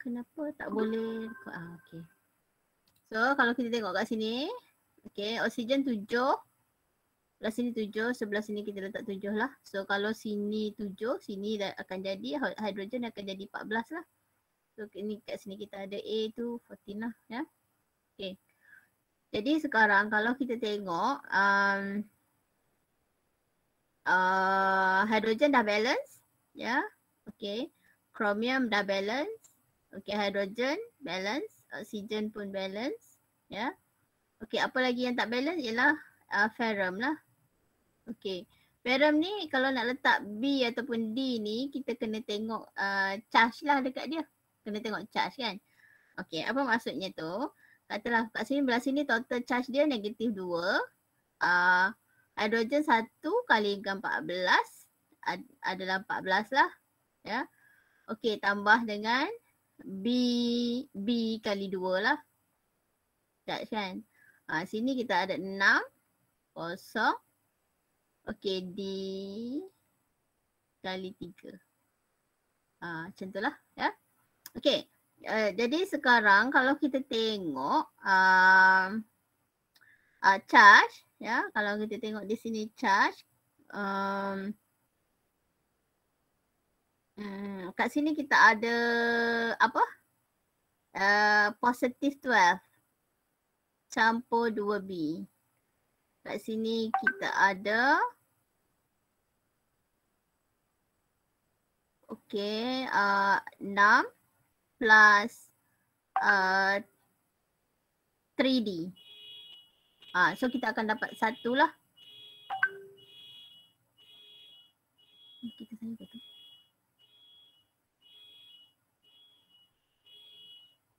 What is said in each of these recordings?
Kenapa tak boleh? Okay. So kalau kita tengok kat sini, okay, oksigen 7. Sebelah sini 7, sebelah sini kita letak 7 lah. So kalau sini 7, sini akan jadi, hidrogen akan jadi 14 lah. So ini kat sini kita ada A tu 14 lah ya. Okay. Jadi sekarang kalau kita tengok hidrogen dah balance ya. Okay. Chromium dah balance. Okay, hidrogen balance, oksigen pun balance ya. Okay, apa lagi yang tak balance ialah ferrum lah. Okay, ferrum ni kalau nak letak B ataupun D ni kita kena tengok charge lah dekat dia. Kena tengok charge kan. Okay, apa maksudnya tu? Katalah kat sini, belah sini total charge dia negatif 2. Hidrogen 1 kali dengan 14 adalah 14 lah ya. Okay, tambah dengan B kali 2 lah. Charge kan. Sini kita ada 6 kosong. Okay, D kali 3. Macam tu lah ya. Okay, jadi sekarang kalau kita tengok charge ya, kalau kita tengok di sini charge kat sini kita ada apa? Positive 12 campur 2B. Kat sini kita ada okay, 6 plus 3D. So kita akan dapat 1 lah. Kita tanya betul.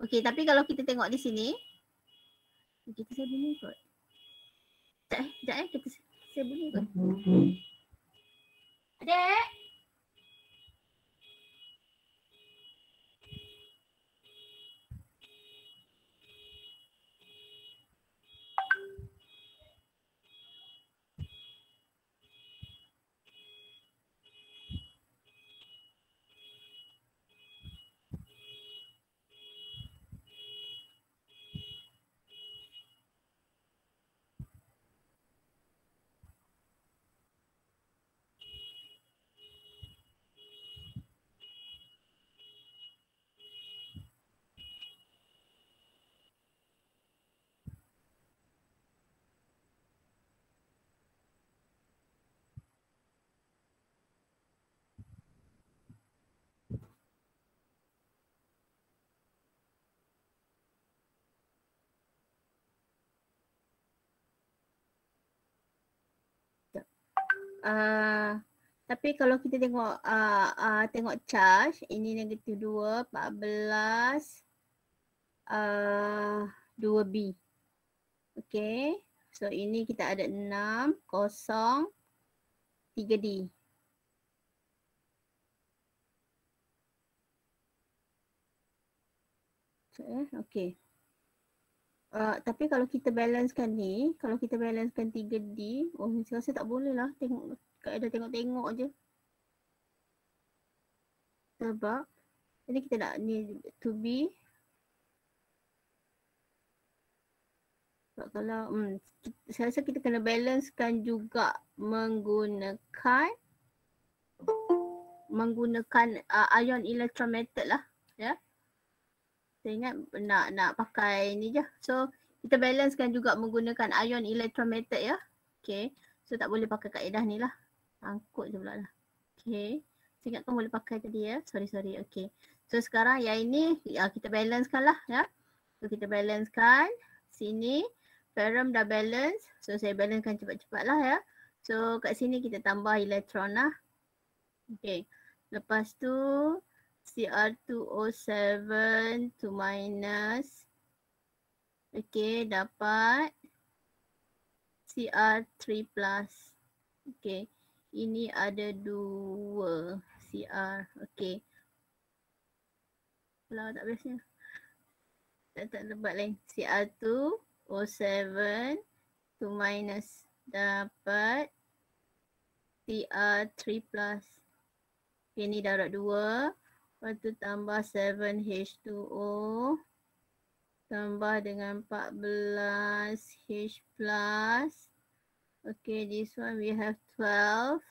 Okay, tapi kalau kita tengok di sini, kita saya bunyi kot. Sekejap kita saya bunyi kot. Adik! Tapi kalau kita tengok tengok charge, ini negatif 2, 14, 2B. Okay, so ini kita ada 6, kosong, 3D. Okay. Tapi kalau kita balancekan ni, kalau kita balancekan 3D, saya rasa tak boleh lah tengok, tengok-tengok je. Sebab, jadi kita nak ni 2B. Sebab kalau, saya rasa kita kena balancekan juga menggunakan ion electron method lah, ya. Saya ingat nak pakai ni je. So kita balancekan juga menggunakan ion electron method ya. Okay. So tak boleh pakai kaedah ni lah. Angkut je pula lah. Okay. Saya ingatkan boleh pakai tadi ya. Sorry. Okay. So sekarang yang ini kita balancekan lah ya. So kita balancekan. Sini ferrum dah balance. So saya balancekan cepat-cepat lah ya. So kat sini kita tambah elektron lah. Okay. Lepas tu Cr2O7 to minus. Okay, dapat Cr3 plus. Okay, ini ada 2 Cr. Okay. Kalau tak biasanya. Tak lebat lain. Cr2O7 to minus. Dapat Cr3 plus. Okay, ni darab 2. Lepas tu tambah 7H2O. Tambah dengan 14H plus. Okay, this one we have 12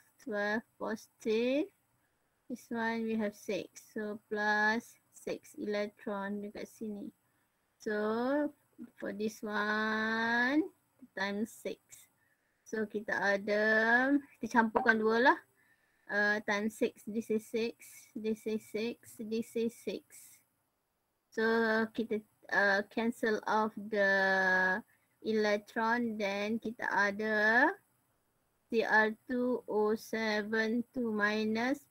positive. This one we have 6. So plus 6 electron dekat sini. So for this one times 6. So kita ada, kita campurkan dua lah. Times 6, this is 6, this is 6, this is 6. So kita cancel off the electron, then kita ada Cr2O7 2 minus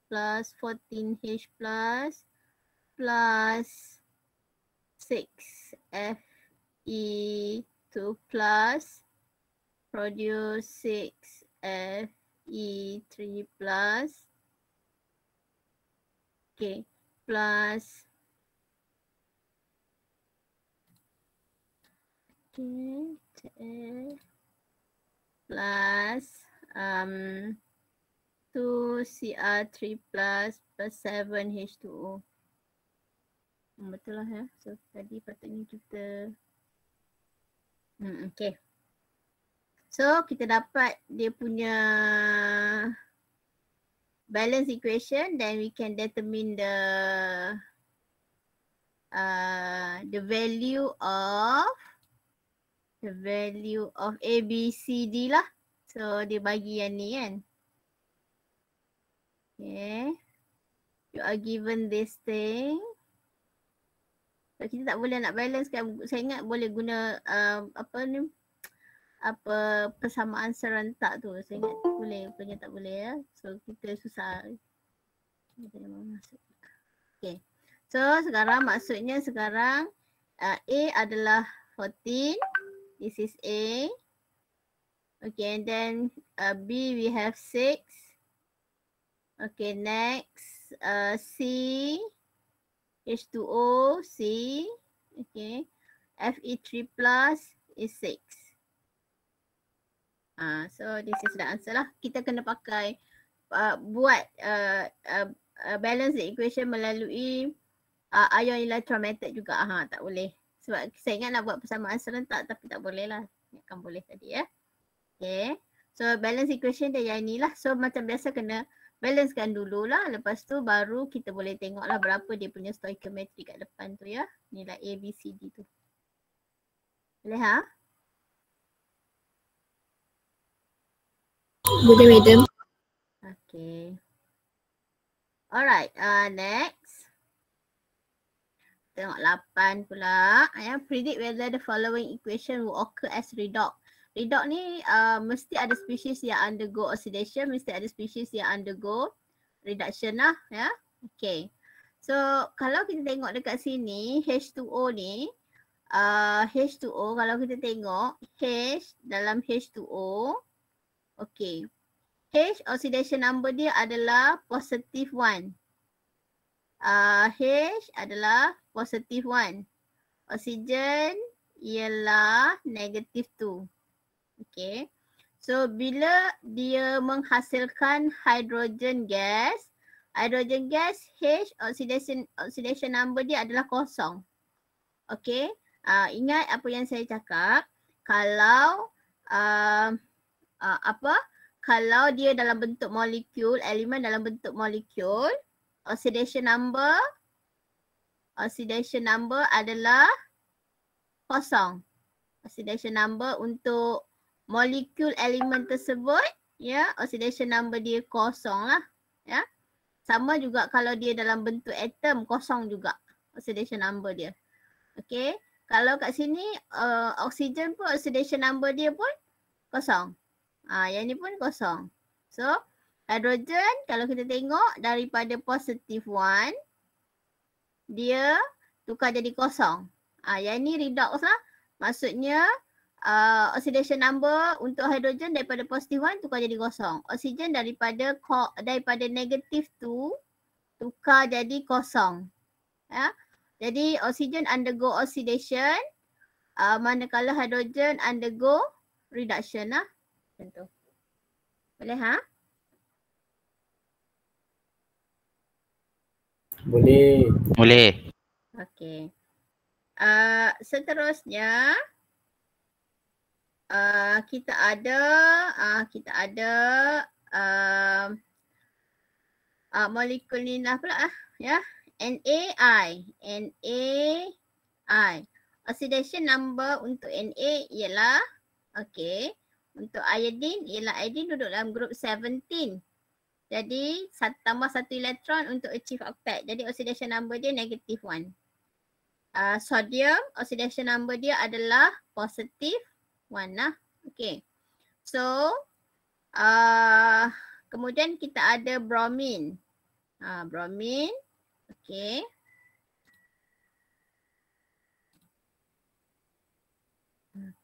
plus 14H plus 6 Fe2 plus produce 6 Fe3 plus, okay, plus, okay, plus 2Cr3 plus 7H2O. Betul lah ya. So tadi patutnya kita okay. So kita dapat dia punya balance equation, then we can determine the value of A, B, C, D lah. So dia bagi yang ni kan. Okay. You are given this thing. So kita tak boleh nak balance kan. Saya ingat boleh guna persamaan serentak tu. Saya ingat boleh, bukannya tak boleh ya. So kita susah. Okay. So sekarang maksudnya sekarang A adalah 14. This is A. Okay, and then B we have 6. Okay, next C, H2O, C. Okay, Fe3 plus is 6. So this is the answer lah. Kita kena pakai buat balance the equation melalui ion electron method juga. Tak boleh. Sebab saya ingat nak buat persamaan serentak tapi tak boleh lah. Kan boleh tadi ya. Okay. So balance equation dia yang ni lah. So macam biasa kena balancekan dulu lah. Lepas tu baru kita boleh tengok lah berapa dia punya stoichiometry kat depan tu ya. Nilai A, B, C, D tu. Boleh ha? Boleh, madam. Okay. Alright, next. Tengok 8 pula. Predict whether the following equation will occur as redox. Redox ni mesti ada species yang undergo oxidation, mesti ada species yang undergo reduction lah. Ya. Okay. So kalau kita tengok dekat sini, H2O ni, H2O kalau kita tengok, H dalam H2O, okay. H oxidation number dia adalah positive 1. H adalah positive 1. Oksigen ialah negative 2. Okay. So bila dia menghasilkan hydrogen gas H oxidation number dia adalah kosong. Okay. Ingat apa yang saya cakap. Kalau kalau dia dalam bentuk molekul, elemen dalam bentuk molekul, oxidation number adalah kosong. Oxidation number untuk molekul elemen tersebut, ya, oxidation number dia kosong lah, ya. Sama juga kalau dia dalam bentuk atom, kosong juga oxidation number dia. Okay. Kalau kat sini oksigen pun oxidation number dia pun kosong. Yang ni pun kosong. So hidrogen kalau kita tengok daripada positive 1 dia tukar jadi kosong. Yang ni redox lah. Maksudnya oxidation number untuk hidrogen daripada positive 1 tukar jadi kosong. Oksigen daripada negative 2 tukar jadi kosong. Ya. Jadi oksigen undergo oxidation manakala hidrogen undergo reduction lah. Macam tu. Boleh ha? Boleh. Boleh. Okey. Seterusnya kita ada molekul ni lah pula ya. NAI. Oxidation number untuk Na ialah okey. Untuk iodine ialah iodine duduk dalam group 17. Jadi tambah 1 elektron untuk achieve octet. Jadi oxidation number dia negative 1. Sodium oxidation number dia adalah positive 1 lah. Okay. So kemudian kita ada bromine. Bromine. Okay.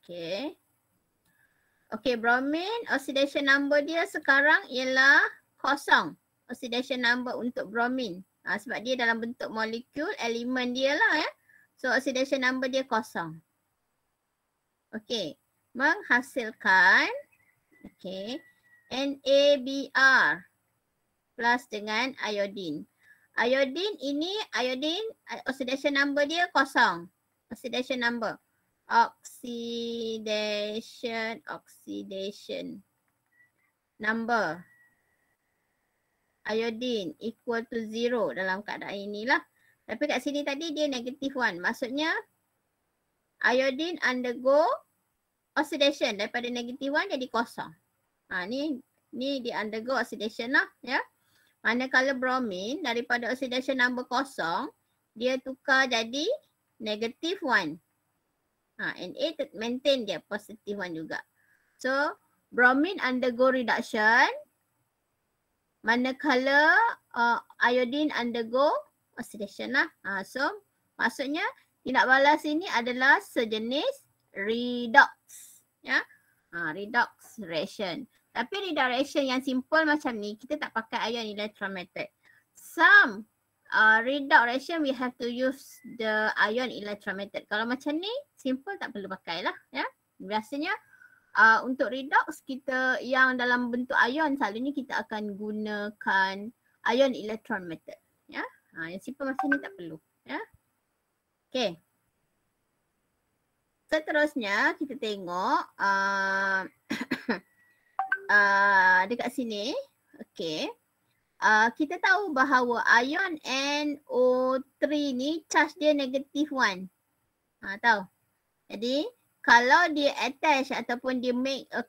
Okay. Okay, bromine oxidation number dia sekarang ialah kosong. Oxidation number untuk bromine. Sebab dia dalam bentuk molekul, elemen dia lah ya. So oxidation number dia kosong. Okay. Menghasilkan NaBr plus dengan iodine. Iodine ini, oxidation number dia kosong. Oxidation number. Oxidation number. Iodine equal to 0 dalam keadaan inilah. Tapi kat sini tadi dia negative 1. Maksudnya iodine undergo oxidation daripada negative 1 jadi kosong. Ni dia undergo oxidation lah ya. Manakala bromine daripada oxidation number kosong, dia tukar jadi negative 1. Na maintain dia positive 1 juga. So bromine undergo reduction. Manakala iodine undergo oxidation lah. So maksudnya tindak balas ini adalah sejenis redox. Ya. Redox reaction. Tapi redox reaction yang simple macam ni, kita tak pakai ion electron method. Some redox reaction we have to use the ion electron method. Kalau macam ni, simple tak perlu pakai lah. Ya. Biasanya untuk redox kita yang dalam bentuk ion, selalunya kita akan gunakan ion electron method. Ya. Yang simple macam ni tak perlu. Ya. Okay. Seterusnya kita tengok dekat sini. Okay. Kita tahu bahawa ion NO3 ni charge dia negative 1. Tahu. Jadi kalau dia attach ataupun dia make a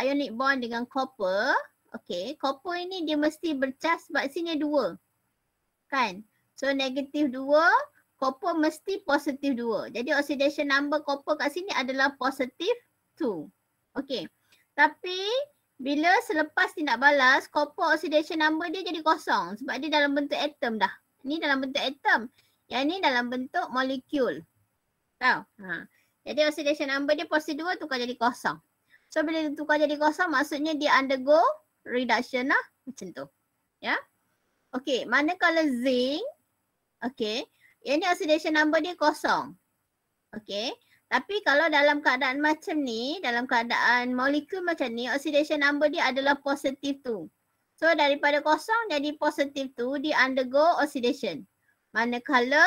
ionic bond dengan copper, okay, copper ini dia mesti bercharge sebab sini 2. Kan? So negative 2, copper mesti positive 2. Jadi oxidation number copper kat sini adalah positive 2. Okay. Tapi bila selepas tindak balas, copper oxidation number dia jadi kosong sebab dia dalam bentuk atom dah. Ni dalam bentuk atom. Yang ni dalam bentuk molekul. Tahu? Jadi oxidation number dia positive 2 tukar jadi kosong. So bila dia tukar jadi kosong, maksudnya dia undergo reduction lah. Macam tu. Ya. Okay. Manakala zinc. Okay. Yang ni oxidation number dia kosong. Okay. Tapi kalau dalam keadaan macam ni, dalam keadaan molekul macam ni, oxidation number dia adalah positive 2. So daripada kosong jadi positive 2, dia undergo oxidation. Manakala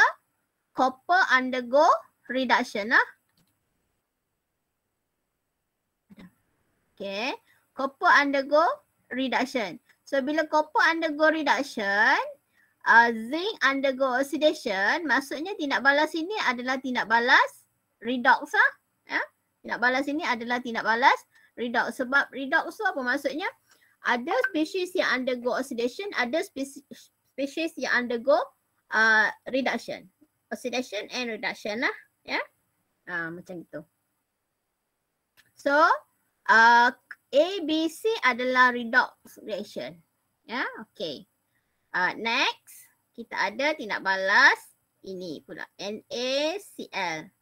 copper undergo reduction lah. Okay. Copper undergo reduction. So bila copper undergo reduction, zinc undergo oxidation, maksudnya tindak balas ini adalah tindak balas redox lah. Ya? Tindak balas ini adalah tindak balas redox. Sebab redox tu apa maksudnya? Ada spesies yang undergo oxidation, ada spesies yang undergo reduction. Oxidation and reduction lah. Ya? Macam itu. So, A, B, C adalah redox reaction. Ya, okay. Next, kita ada tindak balas ini pula. NaCl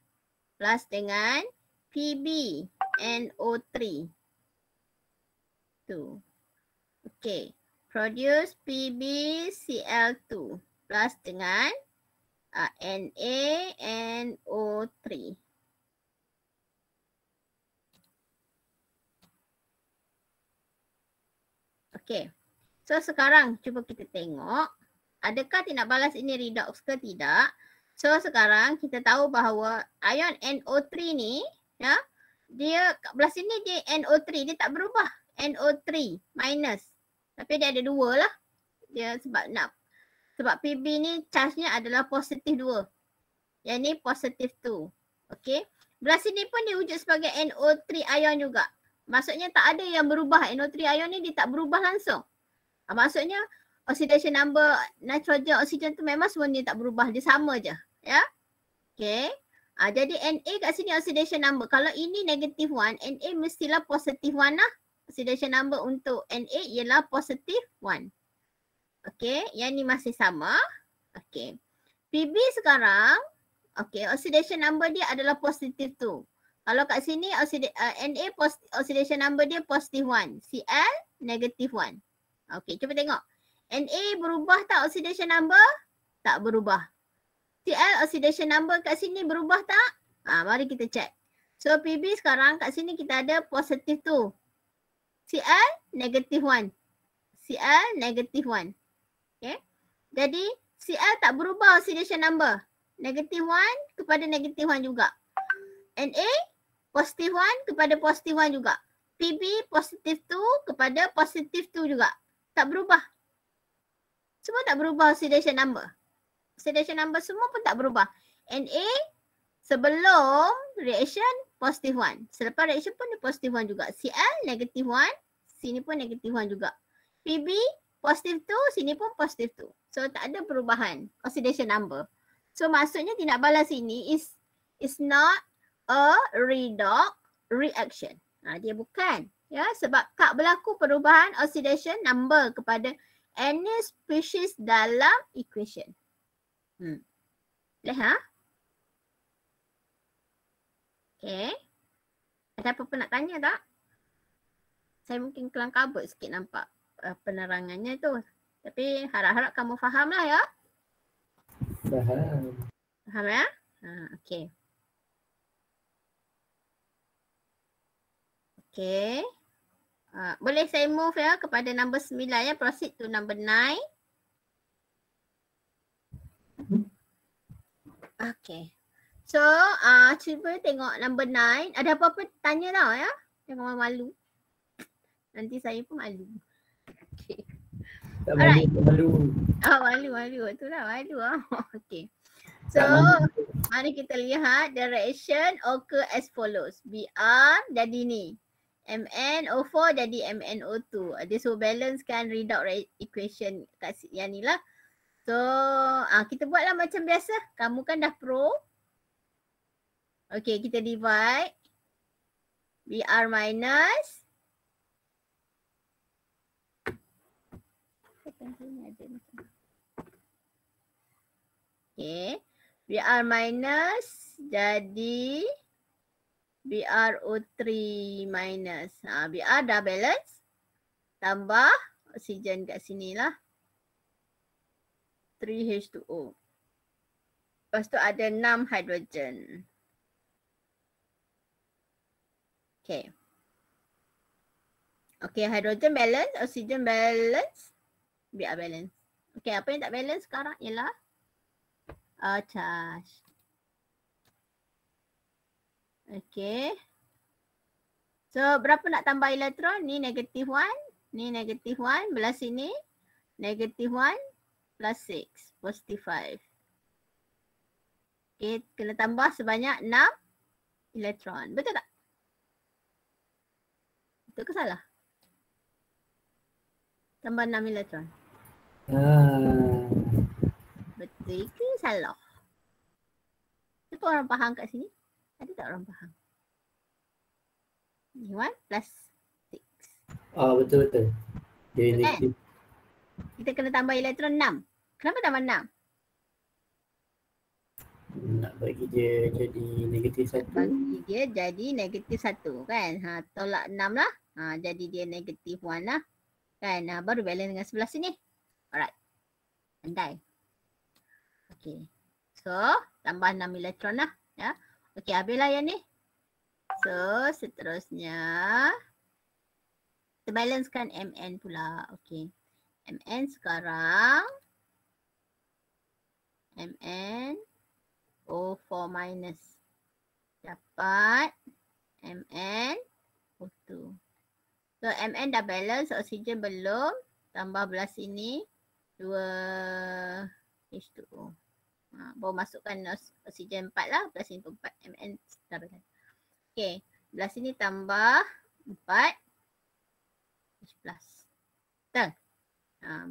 plus dengan PbNO3. Okay. Produce PbCl2 plus dengan NaNO3. Okay. So sekarang cuba kita tengok Adakah tidak balas ini redox ke tidak? So sekarang kita tahu bahawa ion NO3 ni, ya, dia kat belah sini dia NO3, dia tak berubah. NO3 minus. Tapi dia ada 2 lah. Dia sebab PB ni charge-nya adalah positif 2. Yang ni positif 2. Okey. Belah sini pun dia wujud sebagai NO3 ion juga. Maksudnya tak ada yang berubah. NO3 ion ni dia tak berubah langsung. Maksudnya oxidation number nitrogen, oksigen tu memang semua dia tak berubah. Dia sama je. Ya. Okey. Jadi Na kat sini oxidation number. Kalau ini negative 1, Na mestilah positive 1 lah. Oxidation number untuk Na ialah positive 1. Okey. Yang ni masih sama. Okey. PB sekarang, okey, oxidation number dia adalah positive 2. Kalau kat sini Na oxidation number dia positive 1. Cl negative 1. Okey, cuba tengok. Na berubah tak oxidation number? Tak berubah. Cl oxidation number kat sini berubah tak? Mari kita check. So PB sekarang kat sini kita ada positive 2. Cl negative 1. Cl negative 1. Okay. Jadi Cl tak berubah oxidation number. Negative 1 kepada negative 1 juga. Na positive 1 kepada positive 1 juga. PB positive 2 kepada positive 2 juga. Tak berubah. Semua tak berubah oxidation number. Oxidation number semua pun tak berubah. Na sebelum reaction positive 1. Selepas reaction pun dia positive 1 juga. Cl negative 1. Sini pun negative 1 juga. PB positive 2. Sini pun positive 2. So tak ada perubahan oxidation number. So maksudnya tindak balas ini is not a redox reaction. Dia bukan. Ya, sebab tak berlaku perubahan oxidation number kepada any species dalam equation. Boleh ha? Okay. Ada apa-apa nak tanya tak? Saya mungkin kelang kabut sikit nampak penerangannya tu. Tapi harap-harap kamu faham lah ya. Faham. Faham ya? Okay. Okay. Boleh saya move ya kepada number 9 ya. Proceed to number 9. Okay. So, cuba tengok number 9. Ada apa-apa tanya tau ya. Jangan malu. Nanti saya pun malu. Okay. Tak malu. Malu. Itulah malu. Okay. So, mari kita lihat the reaction occur as follows. Br jadi ni. MnO4 jadi MnO2. Dia suruh balancekan redox equation kat yang ni lah. So, kita buatlah macam biasa. Kamu kan dah pro. Okay, kita divide. Br minus. Okay. Br minus jadi BrO3 minus. Br dah balance. Tambah oksigen kat sini lah. 3H2O. Lepas tu ada 6 hidrogen. Okay. Okay, hidrogen balance, oksigen balance, Br balance. Okay, apa yang tak balance sekarang ialah charge. Okay. So, berapa nak tambah elektron? Ni negative 1, ni negative 1, belah sini negative 1 plus 6, positive 5. Okay, kena tambah sebanyak 6 elektron. Betul tak? Betul ke salah? Tambah 6 elektron. Betul ke salah? Siapa orang faham kat sini? Ada tak orang faham? Ni 1 plus 6. Betul. Dia negatif. Kita kena tambah elektron 6. Kenapa tambah 6? Nak bagi dia jadi negatif 1. Bagi dia jadi negatif 1 kan. Tolak 6 lah. Jadi dia negatif 1 lah. Kan. Baru balance dengan sebelah sini. Alright. Pandai. Okay. So, tambah 6 elektron lah. Ya. Okay, habislah yang ni. So, seterusnya. Kita balancekan Mn pula. Okay. Mn sekarang MnO4 minus. Dapat MnO2. So Mn dah balance, oksigen belum. Tambah belah sini 2 H2O. Baru masukkan oksigen 4 lah. Belah sini 4 Mn dah balance. Okay. Belah sini tambah 4 H+. Betul?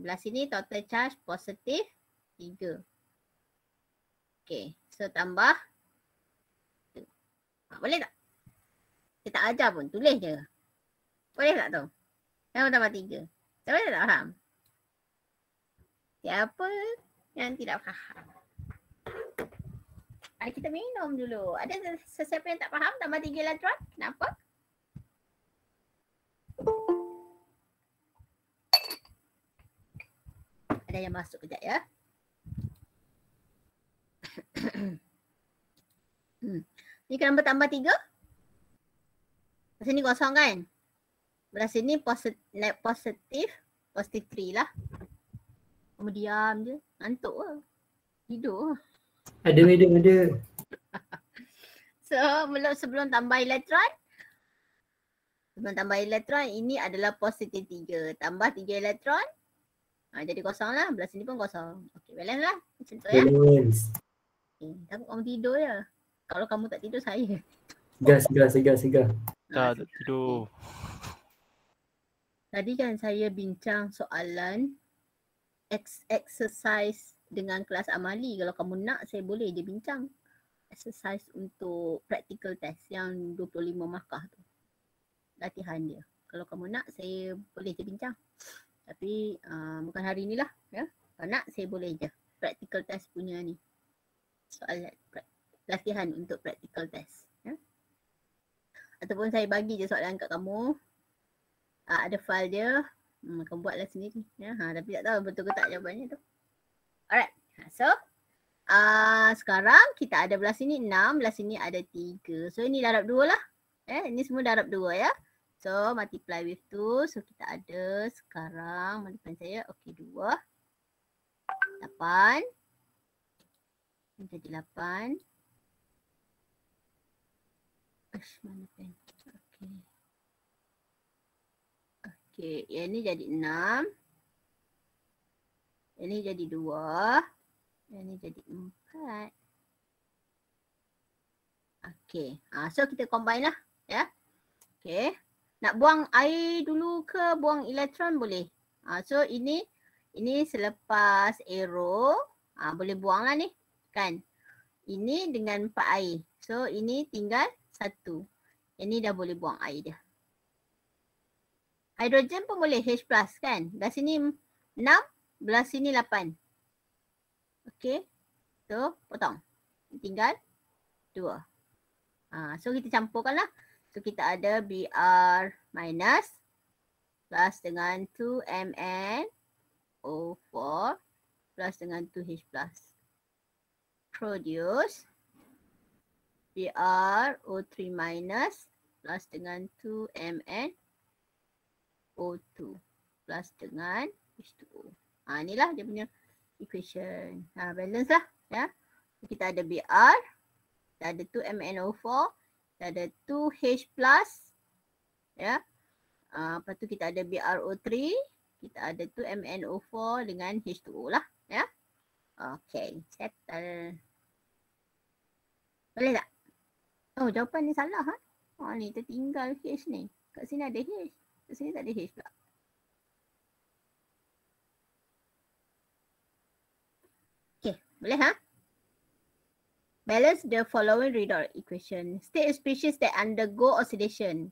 Belah sini total charge positif 3. Okay. So tambah 2. Boleh tak? Kita tak ajar pun. Tulis je. Boleh tak tu? Yang tambah 3. Siapa yang tak faham? Siapa yang tidak faham? Mari kita minum dulu. Ada sesiapa yang tak faham tambah 3 elektron? Kenapa? Ada yang masuk kejap ya. Ni kenapa tambah 3? Belah sini kosong kan? Belah sini net positif 3 lah. Kamu diam je. Ngantuk lah. Tidur lah. Ada madam ada. So sebelum tambah elektron. Sebelum tambah elektron ini adalah positif 3. Tambah 3 elektron. Jadi kosong lah. Belah sini pun kosong. Okay, balance lah. Macam tu ya. Balance. Okay, takut kamu tidur je. Kalau kamu tak tidur saya. Segar. Tak tidur. Tadi kan saya bincang soalan exercise dengan kelas amali. Kalau kamu nak saya boleh je bincang. Exercise untuk practical test yang 25 markah tu. Latihan dia. Kalau kamu nak saya boleh je bincang. Tapi bukan hari ni lah. Ya. Kalau nak saya boleh je. Practical test punya ni. Soalan latihan untuk practical test. Ya. Ataupun saya bagi je soalan kat kamu. Ada file dia. Kamu buatlah sendiri. Ya. Tapi tak tahu betul ke tak jawapannya tu. Alright. So sekarang kita ada belah sini 6. Belah sini ada 3. So ini darab 2 lah. Ini semua darab 2 ya. So multiply with 2. So kita ada sekarang. Mana pen saya? Okay 2. 8. Jadi 8. Mana pen? Okay. Okay. Yang ni jadi 6. Yang ni jadi 2. Yang ni jadi 4. Okay. So kita combine lah. Ya. Okay. Nak buang air dulu ke buang elektron boleh. So ini selepas arrow. Boleh buang lah ni. Kan. Ini dengan 4 air. So ini tinggal 1. Ini dah boleh buang air dia. Hidrogen pun boleh H+, kan. Belah sini 6. Belah sini 8. Okay. So potong. Tinggal 2. So kita campurkan lah. So kita ada Br minus plus dengan 2MnO4 plus dengan 2H+. Produce BrO3 minus plus dengan 2MnO2 plus dengan H2O. Inilah dia punya equation. Balance lah. Ya. Kita ada Br. Kita ada 2MnO4. Kita ada 2H+. Ya. Lepas tu kita ada BrO3. Kita ada 2MnO4 dengan H2O lah. Ya. Okay. Settle. Boleh tak? Oh, jawapan ni salah. Ni tertinggal H ni. Kat sini ada H. Kat sini tak ada H pula. Okay. Boleh Balance the following redox equation. State a species that undergo oxidation.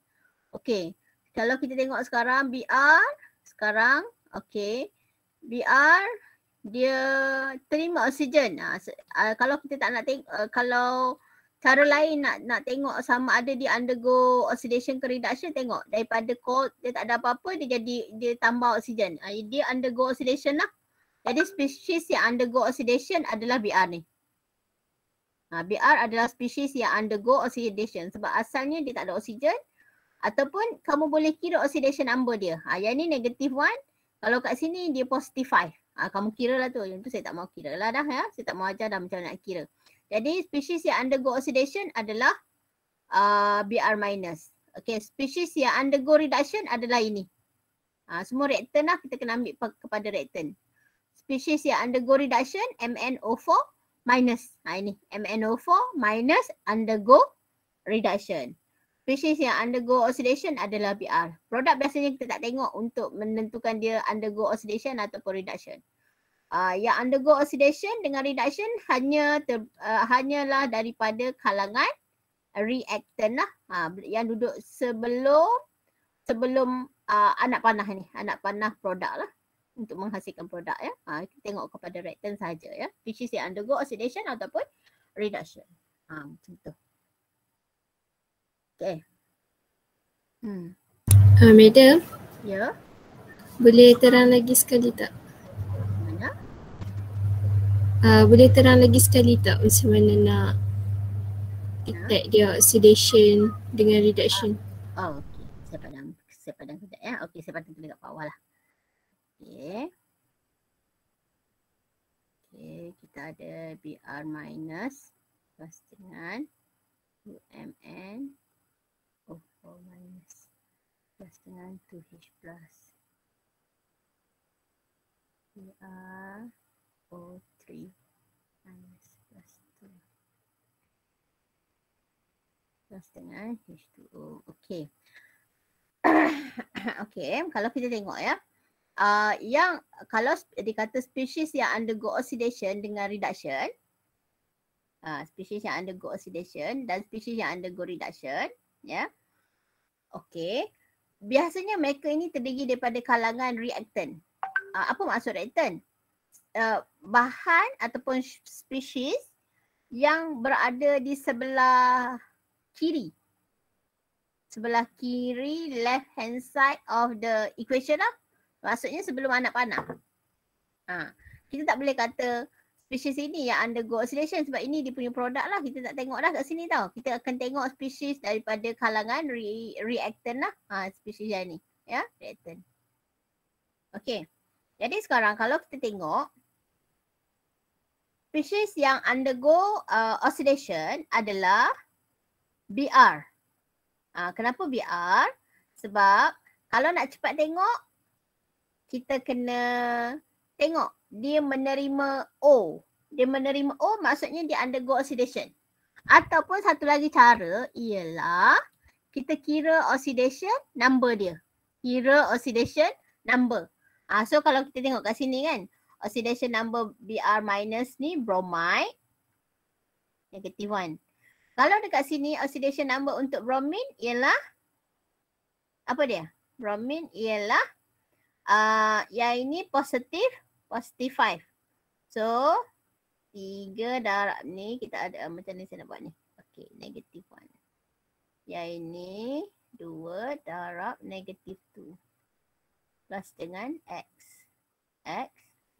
Okay. Kalau kita tengok sekarang Br. Sekarang. Okay. Br. Dia terima oksigen. Kalau kita tak nak tengok. Kalau cara lain nak tengok sama ada dia undergo oxidation ke reduction. Tengok. Daripada cold. Dia tak ada apa-apa. Dia tambah oksigen. Dia undergo oxidation lah. Jadi spesies yang undergo oxidation adalah Br ni. Br adalah spesies yang undergo oxidation sebab asalnya dia tak ada oksigen ataupun kamu boleh kira oxidation number dia. Yang ni negative 1, kalau kat sini dia positive 5. Kamu kira lah tu. Yang tu saya tak mau kira lah dah ya. Saya tak mau ajar dah macam nak kira. Jadi spesies yang undergo oxidation adalah Br minus. Okay, spesies yang undergo reduction adalah ini. Semua reaktan lah kita kena ambil kepada reaktan. Spesies yang undergo reduction MnO4 minus. Ini MnO4 minus undergo reduction. Spesies yang undergo oxidation adalah Br. Produk biasanya kita tak tengok untuk menentukan dia undergo oxidation ataupun reduction. Yang undergo oxidation dengan reduction hanyalah daripada kalangan reaktan lah. Yang duduk sebelum anak panah ni. Anak panah produk lah. Untuk menghasilkan produk ya. Kita tengok kepada reaktan sahaja ya. Spesies yang undergo oxidation ataupun reduction. Macam tu. Okay. Madam. Ya. Boleh terang lagi sekali tak? Mana? Boleh terang lagi sekali tak macam mana nak detect dia oxidation dengan reduction? Okey. Saya padam sekejap ya. Okey, saya patut tulis kat bawah lah. Okey. Okey, kita ada Br minus plus dengan 2Mn O4 minus plus dengan 2H plus Br O3 minus plus 2 plus dengan H2O. Okey. Okey, kalau kita tengok ya. Yang kalau dikata spesies yang undergo oxidation dengan reduction, spesies yang undergo oxidation dan spesies yang undergo reduction, ya. Okey. Biasanya mereka ini terdiri daripada kalangan reaktan. Apa maksud reaktan? Bahan ataupun spesies yang berada di sebelah kiri. Sebelah kiri left hand side of the equation lah. Maksudnya sebelum anak panah. Kita tak boleh kata spesies ini yang undergo oxidation sebab ini dia punya produk lah. Kita tak tengok dah kat sini tau. Kita akan tengok spesies daripada kalangan reaktan lah. Spesies yang ni. Ya, reaktan. Okey. Jadi sekarang kalau kita tengok spesies yang undergo oxidation adalah Br. Kenapa Br? Sebab kalau nak cepat tengok, kita kena tengok dia menerima O. Dia menerima O maksudnya dia undergo oxidation. Ataupun satu lagi cara ialah kita kira oxidation number dia. Kira oxidation number. So kalau kita tengok kat sini kan, oxidation number Br minus ni bromide, negative 1. Kalau dekat sini oxidation number untuk bromine ialah apa dia? Bromine ialah yang ini positive 5. So 3 darab ni kita ada macam ni saya nak buat ni. Okey, negative 1. Yang ini 2 darab negative 2 plus dengan X. X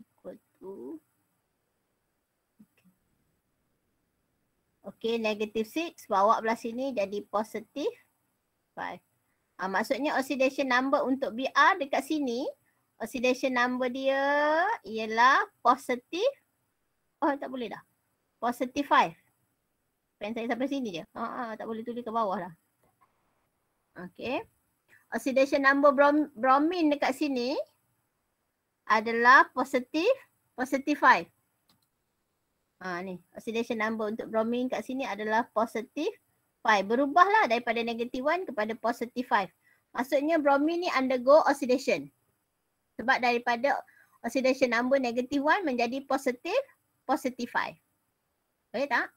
equal to okey, negative 6 bawa belah sini jadi positive 5. Maksudnya oxidation number untuk Br dekat sini, oxidation number dia ialah positive, tak boleh dah. Positive 5. Pen saya sampai sini je. Tak boleh tulis ke bawah lah. Okey. Oxidation number bromine dekat sini adalah positive 5. Ni oxidation number untuk bromine kat sini adalah positive 5. Berubahlah daripada negative 1 kepada positive 5. Maksudnya bromine ni undergo oxidation. Sebab daripada oxidation number negative 1 menjadi positive 5. Boleh tak?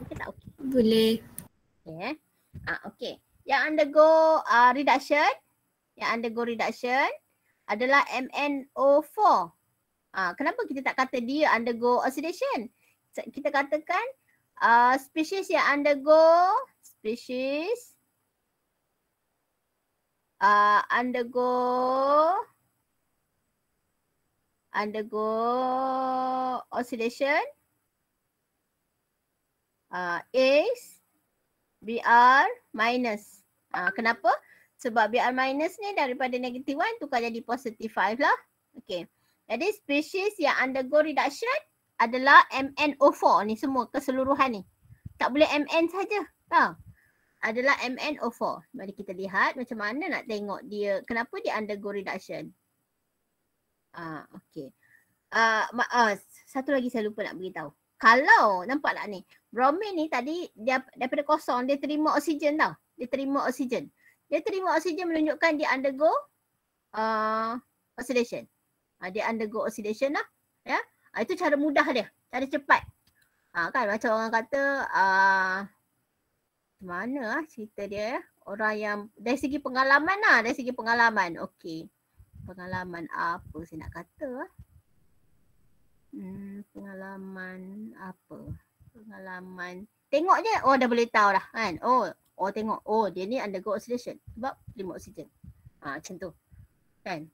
Okey tak okey? Boleh. Okey. Okey. Yang undergo reduction adalah MnO4. Kenapa kita tak kata dia undergo oxidation? Kita katakan spesies yang undergo oxidation is Br minus. Kenapa? Sebab Br minus ni daripada negative 1 tukar jadi positive 5 lah. Okay. Jadi spesies yang undergo reduction adalah MnO4 ni semua keseluruhan ni. Tak boleh Mn saja. Tahu? Adalah MnO4. Mari kita lihat macam mana nak tengok dia, kenapa dia undergo reduction. Okay. Satu lagi saya lupa nak beritahu. Kalau nampak tak ni, bromin ni tadi dia daripada kosong dia terima oksigen tau. Dia terima oksigen. Dia terima oksigen menunjukkan dia undergo oxidation. Dia undergo oxidation lah. Ya. Itu cara mudah dia. Cara cepat. Kan macam orang kata mana cerita dia ya. Orang yang dari segi pengalaman lah. Dari segi pengalaman. Okey. Pengalaman apa saya nak kata? Pengalaman apa? Pengalaman. Tengok je. Oh dah boleh tahu dah kan. Oh tengok. Oh dia ni undergo oxidation. Sebab terima oksigen. Macam tu. Kan.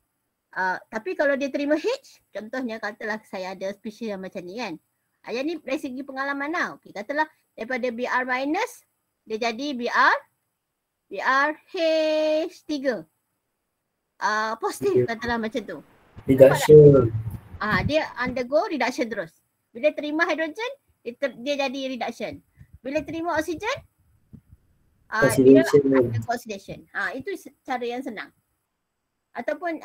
Tapi kalau dia terima H. Contohnya katalah saya ada spesies yang macam ni kan. Yang ni dari segi pengalaman lah. Okey katalah daripada BR minus. Dia jadi BRH3. Positif katalah macam tu. Reduction. Dia undergo reduction terus. Bila terima hidrogen, dia jadi reduction. Bila terima oksigen, dia undergo oxidation. Itu cara yang senang. Ataupun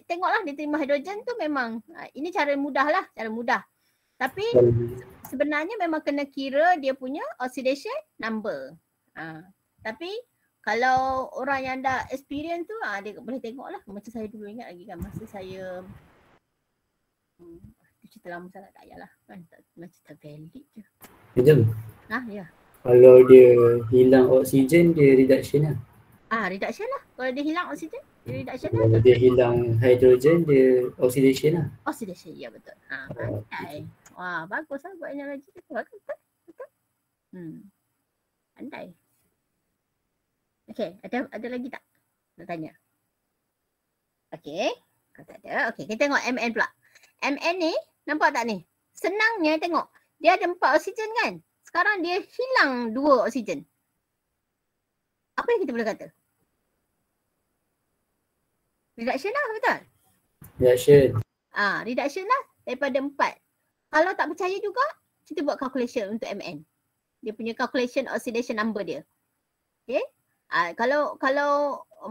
tengoklah dia terima hidrogen tu memang ini cara mudah lah, cara mudah. Tapi sebenarnya memang kena kira dia punya oxidation number. Tapi kalau orang yang dah experience tu dia boleh tengok lah. Macam saya dulu ingat lagi kan masa saya cerita lama sangat tak payahlah kan, macam tak valid je. Betul. Ya. Kalau dia hilang oksigen dia reduction lah. Reduction lah. Kalau dia hilang oksigen dia reduction lah. Kalau dia hilang hydrogen dia oxidation lah. Oxidation, ya betul. Pandai. Wah, bagus lah buat analogi tu. Bagus betul. Pandai. Okay, ada lagi tak nak tanya? Okay, kalau tak ada. Okay, kita tengok Mn pula. Mn ni, nampak tak ni? Senangnya tengok. Dia ada 4 oksigen kan? Sekarang dia hilang 2 oksigen. Apa yang kita boleh kata? Reduction lah, betul? Reduction. Reduction lah daripada 4. Kalau tak percaya juga, kita buat calculation untuk Mn. Dia punya calculation oxidation number dia. Okay? Kalau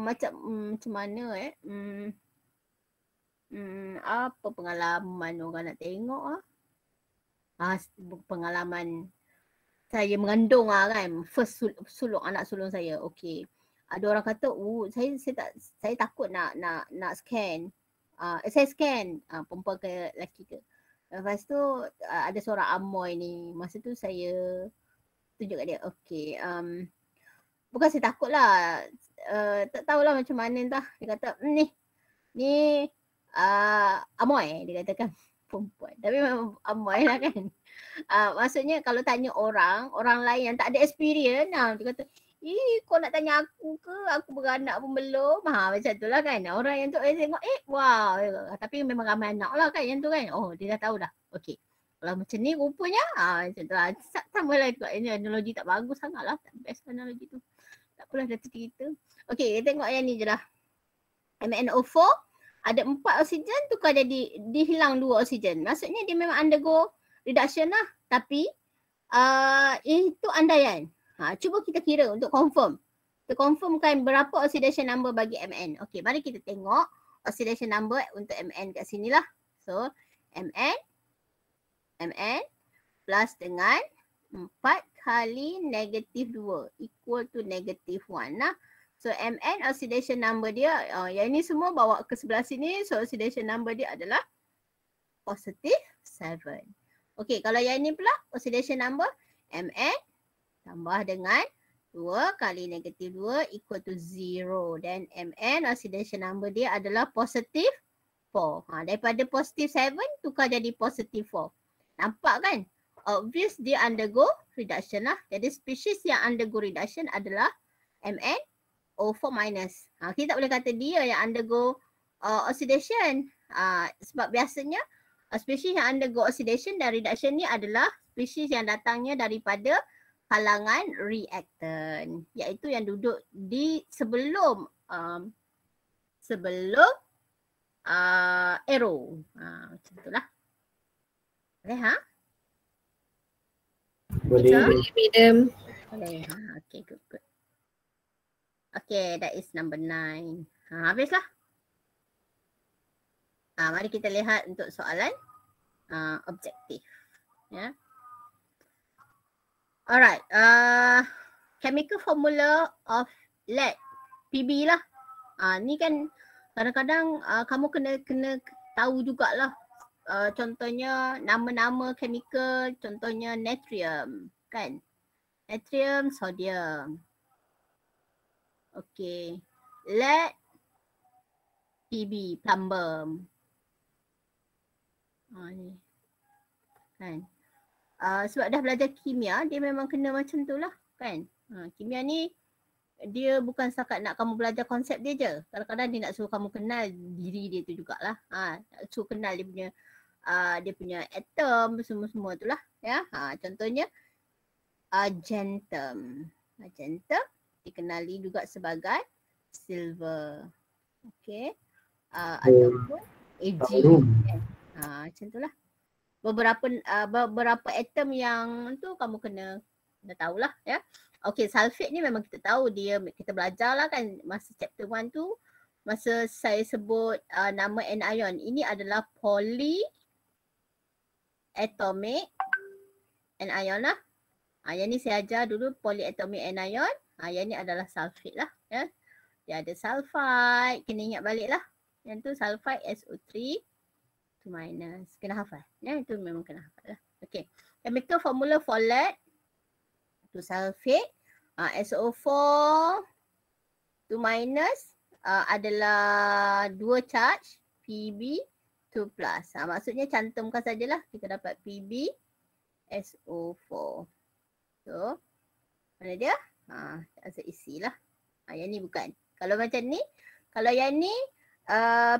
macam mana apa pengalaman orang nak tengok pengalaman saya mengandung kan, first sulung anak sulung saya. Okey. Ada orang kata, saya takut nak scan. Saya scan perempuan ke lelaki ke. Lepas tu ada seorang amoy ni. Masa tu saya tunjuk kat dia. Okey. Bukan saya takut lah. Tak tahulah macam mana entah. Dia kata, ni amoy. Dia katakan perempuan. Tapi memang amoy lah kan. Maksudnya kalau tanya orang lain yang tak ada experience, dia kata, kau nak tanya aku ke? Aku beranak pun belum. Macam tu lah kan. Orang yang tu tengok, wow. Tapi memang ramai anak lah kan yang tu kan. Oh, dia dah tahu dah. Okey. Kalau macam ni rupanya, macam tu lah. Sama lah kot. Ini analogi tak bagus sangat lah. Tak best analogi tu. Tak apalah dah cerita. Okey, kita tengok yang ni je lah. MnO4 ada 4 oksigen tukar jadi dihilang 2 oksigen. Maksudnya dia memang undergo reduction lah. Tapi itu andaian. Cuba kita kira untuk confirm. Untuk confirmkan berapa oxidation number bagi Mn. Okey, mari kita tengok oxidation number untuk Mn kat sini lah. So, Mn plus dengan 4 kali negatif 2 equal to negative 1 lah. So, Mn oxidation number dia, yang ini semua bawa ke sebelah sini. So, oxidation number dia adalah positive 7. Okey, kalau yang ini pula oxidation number Mn tambah dengan 2 kali negatif 2 equal to 0. Dan Mn oxidation number dia adalah positif 4. Daripada positif 7 tukar jadi positif 4. Nampak kan? Obvious dia undergo reduction lah. Jadi spesies yang undergo reduction adalah MnO4 minus. Kita tak boleh kata dia yang undergo oxidation. Sebab biasanya spesies yang undergo oxidation dan reduction ni adalah spesies yang datangnya daripada kalangan reactant, iaitu yang duduk di sebelum arrow. Macam itulah. Boleh Boleh. Boleh madam. Boleh. Okay, good. Okay, that is number 9. Habislah. Mari kita lihat untuk soalan objektif. Ya. Alright. Chemical formula of lead. PB lah. Ni kan kadang-kadang kamu kena tahu jugalah. Contohnya nama-nama chemical, contohnya natrium kan. Natrium, sodium. Okay. Lead, PB, plumbum. Ni. Kan. Sebab dah belajar kimia, dia memang kena macam tu lah kan. Kimia ni dia bukan setakat nak kamu belajar konsep dia je. Kadang-kadang dia nak suruh kamu kenal diri dia tu jugalah. Nak suruh kenal dia punya atom semua-semua tu lah. Ya. Contohnya argentum. Argentum dikenali juga sebagai silver. Okay. Ataupun Ag. Macam tu lah. Beberapa atom yang tu kamu kena tahulah ya. Okay, sulfate ni memang kita tahu kita belajar lah kan masa chapter 1 tu. Masa saya sebut nama anion. Ini adalah polyatomic anion lah. Yang ni saya ajar dulu polyatomic anion. Yang ni adalah sulfate lah ya. Dia ada sulfide, kena ingat balik lah. Yang tu sulfide SO3 minus. Kena hafal. Ya, itu memang kena hafal lah. Okay. Chemical formula for lead to sulfate. SO4 2 minus adalah 2 charge. PB 2 plus. Maksudnya cantumkan sajalah. Kita dapat PB SO4. So, mana dia? Tak isi lah. Yang ni bukan. Kalau macam ni. Kalau yang ni.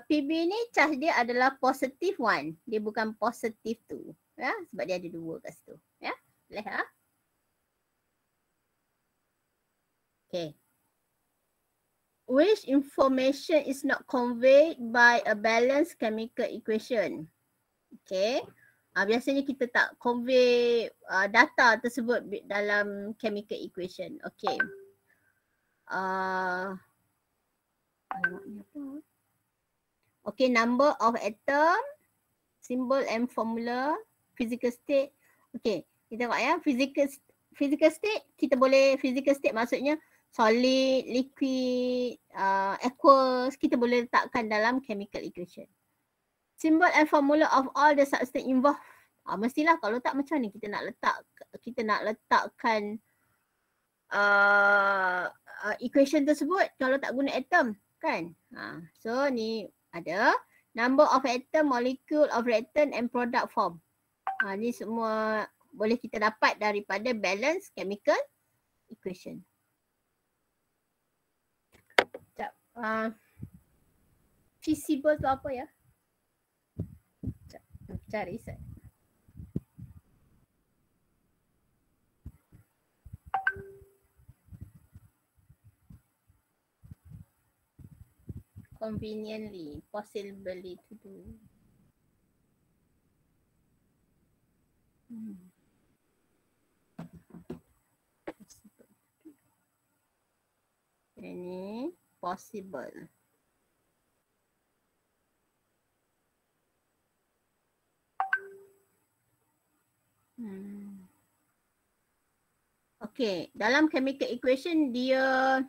PB ni charge dia adalah positive 1. Dia bukan positive 2. Ya, sebab dia ada 2 kat situ. Ya, boleh Okay. Which information is not conveyed by a balanced chemical equation? Okay. Biasanya kita tak convey data tersebut dalam chemical equation. Okay. Okay, number of atom, symbol and formula, physical state. Okay, kita tengok ya. Physical state, kita boleh physical state maksudnya solid, liquid, aqueous, kita boleh letakkan dalam chemical equation. Symbol and formula of all the substance involved. Mestilah kalau tak macam ni kita nak letakkan equation tersebut kalau tak guna atom kan. So ni ada number of atom, molecule of reactant and product form. Ni semua boleh kita dapat daripada balance chemical equation. Sekejap. Feasible tu apa ya? Sekejap. Cari saya. Conveniently, possibly to do. Ini possible. Okay, dalam chemical equation dia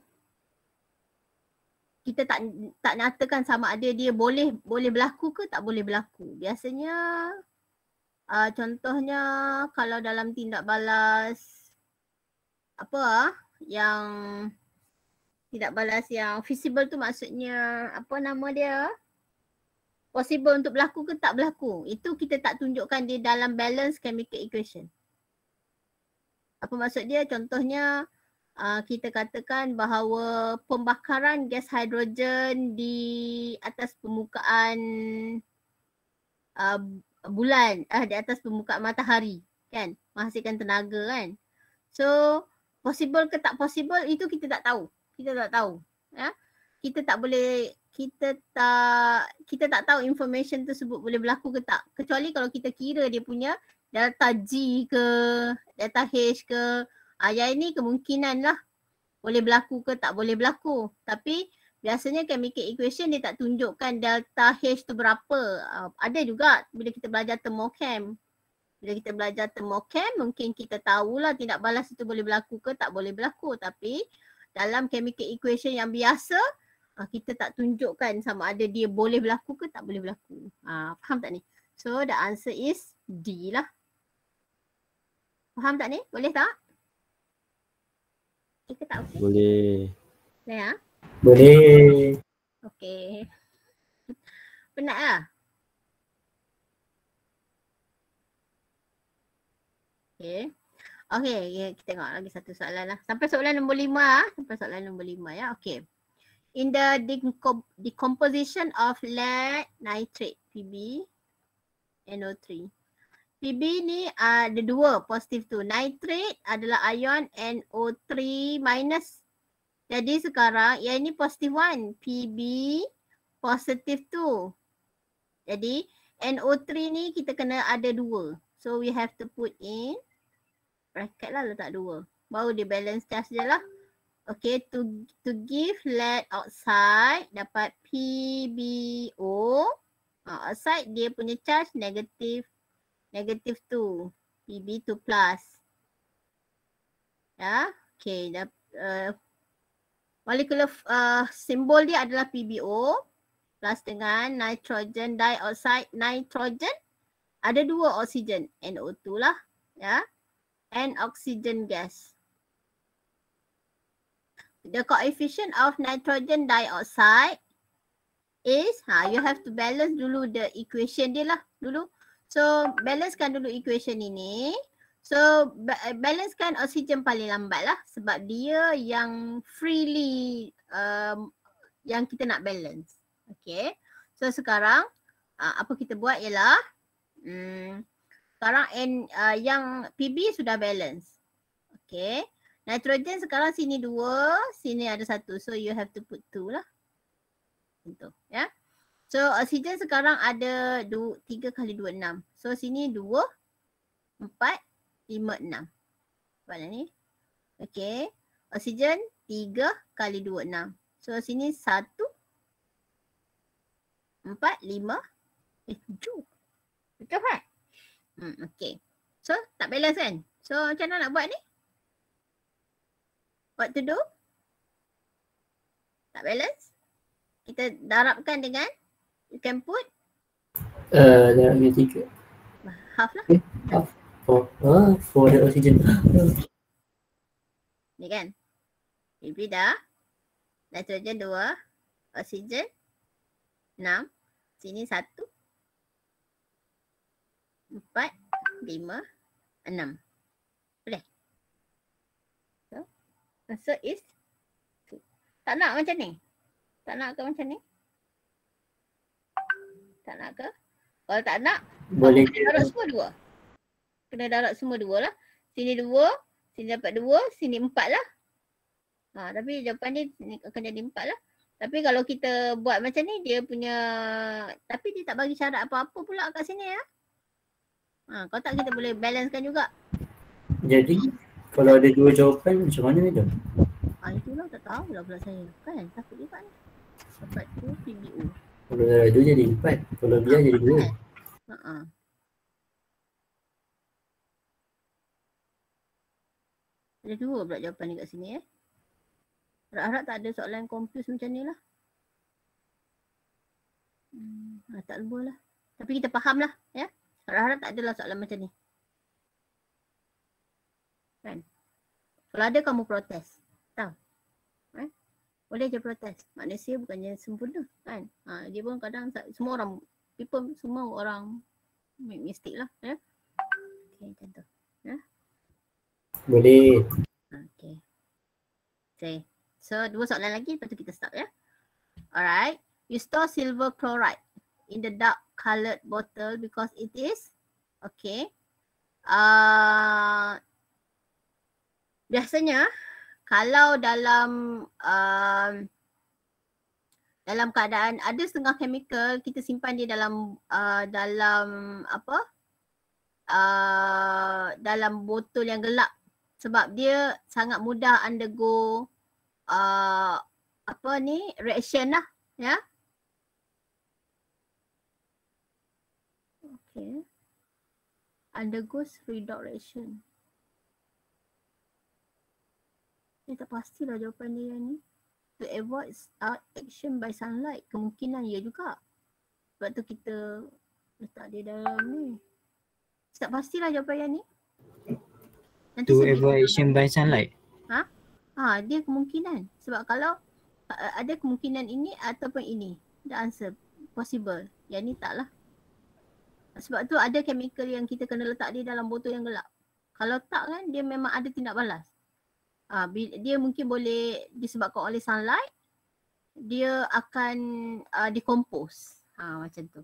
kita tak nyatakan sama ada dia boleh berlaku ke tak boleh berlaku. Biasanya contohnya kalau dalam tindak balas yang tindak balas yang feasible tu maksudnya apa nama dia? Possible untuk berlaku ke tak berlaku. Itu kita tak tunjukkan dia dalam balance chemical equation. Apa maksud dia? Contohnya kita katakan bahawa pembakaran gas hidrogen di atas permukaan bulan, di atas permukaan matahari kan, menghasilkan tenaga kan. So possible ke tak possible itu kita tak tahu. Ya. kita tak tahu information tersebut boleh berlaku ke tak. Kecuali kalau kita kira dia punya delta G ke delta H ke. Yang ini kemungkinan lah boleh berlaku ke tak boleh berlaku. Tapi biasanya chemical equation dia tak tunjukkan delta H tu berapa. Ada juga bila kita belajar thermochem. Bila kita belajar thermochem mungkin kita tahulah tindak balas itu boleh berlaku ke tak boleh berlaku. Tapi dalam chemical equation yang biasa kita tak tunjukkan sama ada dia boleh berlaku ke tak boleh berlaku. Faham tak ni? So the answer is D lah. Faham tak ni? Boleh tak? Okay ke tak okey? Boleh. Boleh ya? Boleh. Okey. Penat lah? Okay. Okay, kita tengok lagi satu soalan lah. Sampai soalan nombor 5 lah. Sampai soalan nombor 5 ya. Okay. In the decomposition of lead nitrate, Pb, NO3. Pb ni ada dua, positif tu. Nitrate adalah ion NO3 minus. Jadi sekarang yang ini positif 1. Pb positif tu. Jadi NO3 ni kita kena ada dua. So we have to put in bracket lah, letak dua. Baru dia balance charge je lah. Okay, to give lead oxide dapat PbO. Oxide dia punya charge negatif 2. Pb2 plus. Ya, okay. Molecular simbol dia adalah PbO plus dengan nitrogen dioxide. Nitrogen ada dua oksigen, NO2 lah. Ya, and oxygen gas. The coefficient of nitrogen dioxide is, you have to balance dulu the equation dia lah dulu. So balancekan dulu equation ini. So balancekan oksigen paling lambat lah sebab dia yang freely yang kita nak balance. Okay. So sekarang apa kita buat ialah sekarang yang PB sudah balance. Okay. Nitrogen sekarang sini 2, sini ada 1. So you have to put 2 lah. Itu ya. So oksigen sekarang ada 3 kali 2, 6. So sini 2, 4, 5, 6. Nampak ni? Okay. Oksigen 3 kali 2, 6. So sini 1, 4, 5, 7. Betul kan? Okay. So tak balance kan? So macam mana nak buat ni? What to do? Tak balance? Kita darabkan dengan, you can put? Darabnya 3. Half lah. Half. For the oxygen. Ni kan? PB dah. Nitrogen 2. Oksigen 6. Sini 1. 4, 5, 6. Boleh? So, answer is 2. Tak nak macam ni? Tak nak ke macam ni? Tak nak ke? Kalau tak nak, Boleh kena darab semua 2. Kena darab semua 2 lah. Sini 2, sini dapat 2, sini 4 lah. Tapi jawapan ni akan jadi 4 lah. Tapi kalau kita buat macam ni, dia punya, tapi dia tak bagi syarat apa-apa pula kat sini ya. Kalau tak kita boleh balancekan juga. Jadi kalau ada dua jawapan macam mana tu? Itulah tak tahulah pula saya. Kan takut juga ni. Dapat 2 PbO. Kalau darah 2 jadi 4. Kalau biar jadi 2. Ada 2 pula jawapan ni kat sini Harap-harap tak ada soalan confuse macam ni lah. Tak lupa lah. Tapi kita faham lah ya. Harap-harap tak adalah soalan macam ni. Kan? Kalau ada kamu protes. Tahu? Boleh je protes. Manusia bukannya sempurna. Kan? Dia pun kadang semua orang, semua orang make mistake lah. Ya? Okay, macam tu. Ya? Boleh. Okay. So 2 soalan lagi lepas tu kita stop ya. Alright. You store silver chloride in the dark coloured bottle because it is biasanya kalau dalam dalam keadaan ada setengah chemical kita simpan dia dalam dalam botol yang gelap sebab dia sangat mudah undergo reaction lah ya. Okay. Undergoes redox reaction. Ni tak pastilah jawapan dia ni. To avoid action by sunlight. Kemungkinan ya juga. Sebab tu kita letak dia dalam ni. Tak pastilah jawapan yang ni. Nanti To avoid action by sunlight. Dia kemungkinan. Sebab kalau ada kemungkinan ini ataupun ini. The answer possible. Yang ni taklah. Sebab tu ada chemical yang kita kena letak dia dalam botol yang gelap. Kalau tak kan dia memang ada tindak balas. Dia mungkin boleh disebabkan oleh sunlight. Dia akan decompose. Macam tu.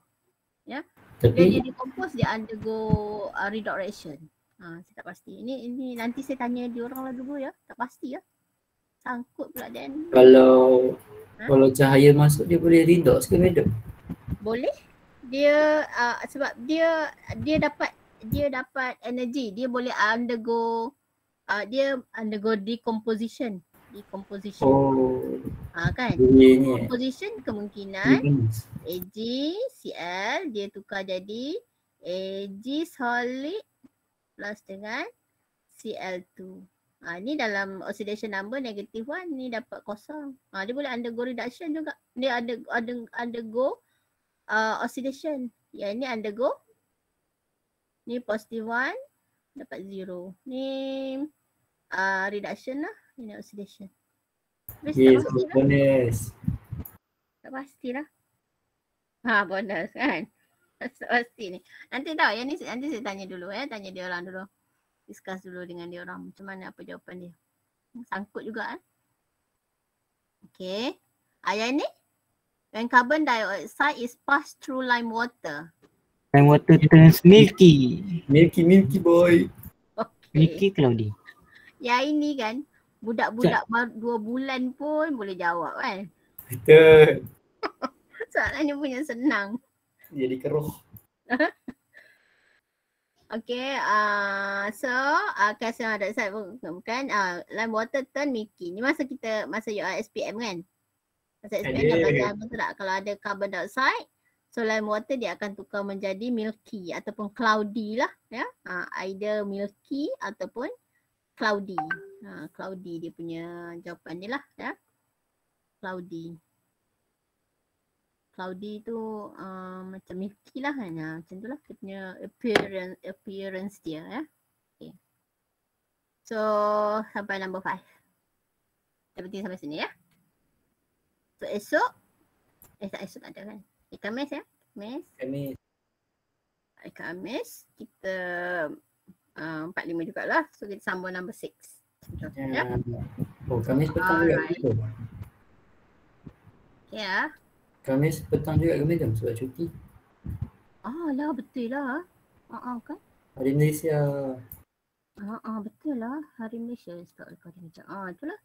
Ya. Bila dia decompose dia undergo redox reaction. Saya tak pasti. Ini nanti saya tanya dia orang lah dulu ya. Tak pasti ya. Sangkut pula dia ni. Kalau cahaya masuk dia boleh redox ke madam? Boleh. Dia sebab dia dapat energy. Dia boleh undergo decomposition. Kan? Decomposition kemungkinan AgCl dia tukar jadi Ag solid plus dengan Cl2. Ni dalam oxidation number -1 ni dapat kosong. Dia boleh undergo reduction juga. Dia undergo oxidation. Yang ni undergo. Ni +1 dapat 0. Ni reduction lah. Ini oxidation. Yes, bonus. Tak pastilah. Bonus kan. Tak pasti ni. Nanti tahu yang ni nanti saya tanya dulu tanya dia orang dulu. Discuss dulu dengan dia orang macam mana apa jawapan dia. Sangkut juga Okay. Yang ni when carbon dioxide is passed through lime water. Lime water turns milky. Milky boy. Okay. Milky cloudy. Yang ini kan budak-budak baru 2 bulan pun boleh jawab kan. Betul. Soalan ni punya senang. Jadi keruh. Okay, so calcium hydroxide bukan lime water turn milky. Ni masa you SPM kan? Masa SPM dah belajar betul tak? Kalau ada carbon dioxide, so lime water dia akan tukar menjadi milky ataupun cloudy lah ya. Either milky ataupun cloudy. Cloudy dia punya jawapan dia lah ya. Cloudy. Cloudy tu macam milky lah kan. Macam tu lah dia punya appearance dia ya. Okay. So sampai number 5. Yang penting sampai sini ya. So esok esok tak ada kan. Khamis ya. Khamis kita 45 jugalah. So kita sambung number 6. Ya. Khamis petang juga. Ya. Khamis petang juga ke madam sebab cuti? Lah betul lah. Kan? Hari Malaysia. Betul lah. Hari Malaysia. Start recording macam. Itulah.